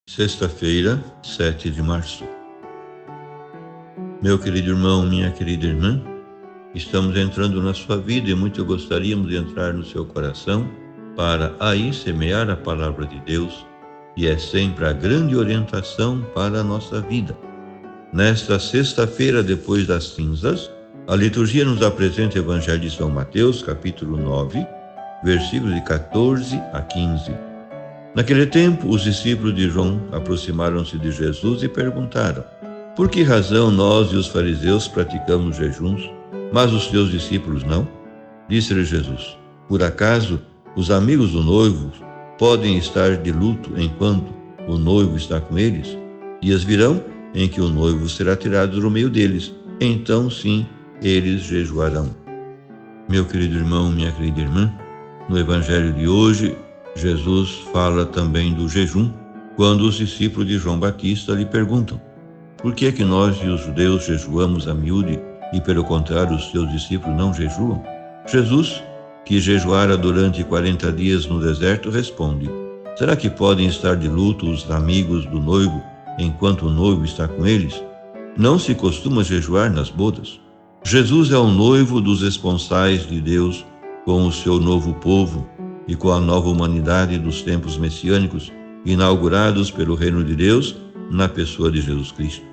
Sexta-feira, 7 de março. Meu querido irmão, minha querida irmã, estamos entrando na sua vida e muito gostaríamos de entrar no seu coração para aí semear a palavra de Deus, e é sempre a grande orientação para a nossa vida. Nesta sexta-feira, depois das cinzas, a liturgia nos apresenta o Evangelho de São Mateus, capítulo 9, versículos de 14 a 15. Naquele tempo, os discípulos de João aproximaram-se de Jesus e perguntaram: por que razão nós e os fariseus praticamos jejuns, mas os teus discípulos não? Disse-lhe Jesus: por acaso os amigos do noivo podem estar de luto enquanto o noivo está com eles? Dias virão em que o noivo será tirado do meio deles, então sim eles jejuarão. Meu querido irmão, minha querida irmã, no Evangelho de hoje, Jesus fala também do jejum, quando os discípulos de João Batista lhe perguntam: por que é que nós e os judeus jejuamos a miúde e, pelo contrário, os teus discípulos não jejuam? Jesus, que jejuara durante 40 dias no deserto, responde: será que podem estar de luto os amigos do noivo enquanto o noivo está com eles? Não se costuma jejuar nas bodas? Jesus é o noivo dos esponsais de Deus com o seu novo povo e com a nova humanidade dos tempos messiânicos, inaugurados pelo reino de Deus na pessoa de Jesus Cristo.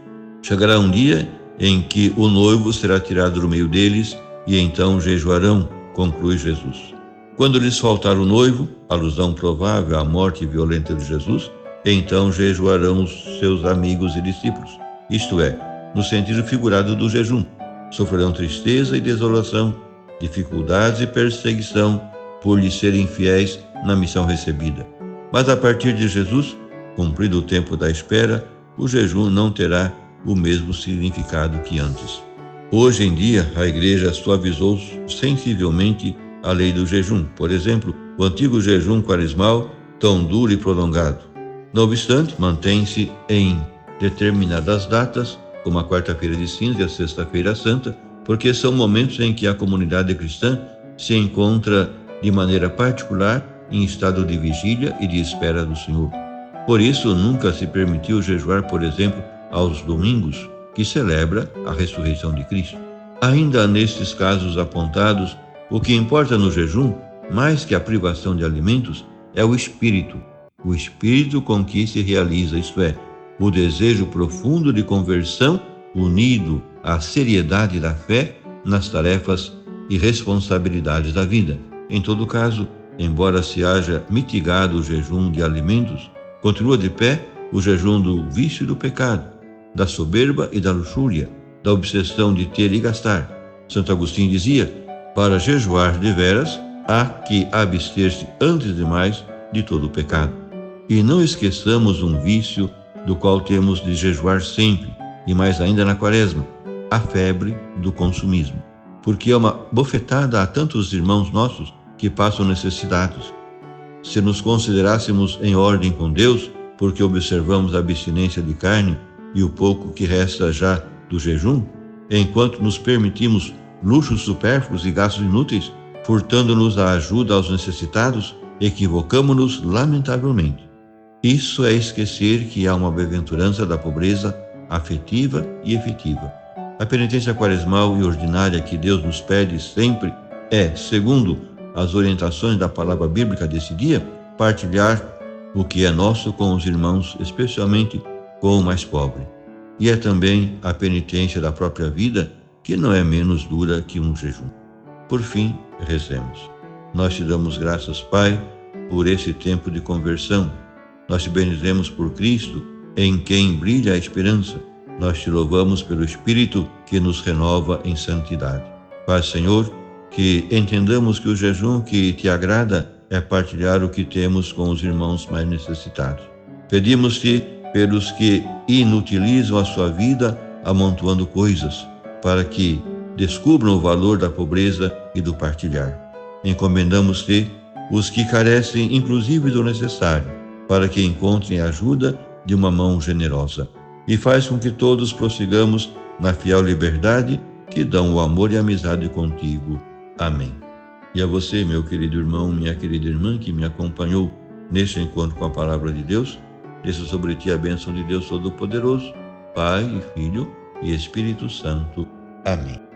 Chegará um dia em que o noivo será tirado do meio deles e então jejuarão, conclui Jesus. Quando lhes faltar o noivo, alusão provável à morte violenta de Jesus, então jejuarão os seus amigos e discípulos, isto é, no sentido figurado do jejum. Sofrerão tristeza e desolação, dificuldades e perseguição, por lhes serem fiéis na missão recebida. Mas a partir de Jesus, cumprido o tempo da espera, o jejum não terá o mesmo significado que antes. Hoje em dia, a Igreja suavizou sensivelmente a lei do jejum. Por exemplo, o antigo jejum quaresmal, tão duro e prolongado. Não obstante, mantém-se em determinadas datas, como a quarta-feira de cinza e a sexta-feira santa, porque são momentos em que a comunidade cristã se encontra de maneira particular em estado de vigília e de espera do Senhor. Por isso, nunca se permitiu jejuar, por exemplo, aos domingos, que celebra a ressurreição de Cristo. Ainda nestes casos apontados, o que importa no jejum, mais que a privação de alimentos, é o espírito com que se realiza, isto é, o desejo profundo de conversão unido à seriedade da fé nas tarefas e responsabilidades da vida. Em todo caso, embora se haja mitigado o jejum de alimentos, continua de pé o jejum do vício e do pecado, da soberba e da luxúria, da obsessão de ter e gastar. Santo Agostinho dizia: para jejuar de veras, há que abster-se antes de mais de todo o pecado. E não esqueçamos um vício do qual temos de jejuar sempre, e mais ainda na quaresma: a febre do consumismo. Porque é uma bofetada a tantos irmãos nossos que passam necessitados. Se nos considerássemos em ordem com Deus, porque observamos a abstinência de carne e o pouco que resta já do jejum, enquanto nos permitimos luxos supérfluos e gastos inúteis, furtando-nos a ajuda aos necessitados, equivocamo-nos lamentavelmente. Isso é esquecer que há uma bem-aventurança da pobreza afetiva e efetiva. A penitência quaresmal e ordinária que Deus nos pede sempre é, segundo as orientações da palavra bíblica desse dia, partilhar o que é nosso com os irmãos, especialmente com o mais pobre. E é também a penitência da própria vida, que não é menos dura que um jejum. Por fim, rezemos. Nós te damos graças, Pai, por esse tempo de conversão. Nós te bendizemos por Cristo, em quem brilha a esperança. Nós te louvamos pelo Espírito que nos renova em santidade. Pai, Senhor, que entendamos que o jejum que te agrada é partilhar o que temos com os irmãos mais necessitados. Pedimos-te pelos que inutilizam a sua vida amontoando coisas, para que descubram o valor da pobreza e do partilhar. Encomendamos-te os que carecem inclusive do necessário, para que encontrem a ajuda de uma mão generosa. E faz com que todos prossigamos na fiel liberdade que dão o amor e a amizade contigo. Amém. E a você, meu querido irmão, minha querida irmã, que me acompanhou neste encontro com a palavra de Deus, desça sobre ti a bênção de Deus Todo-Poderoso, Pai e Filho e Espírito Santo. Amém.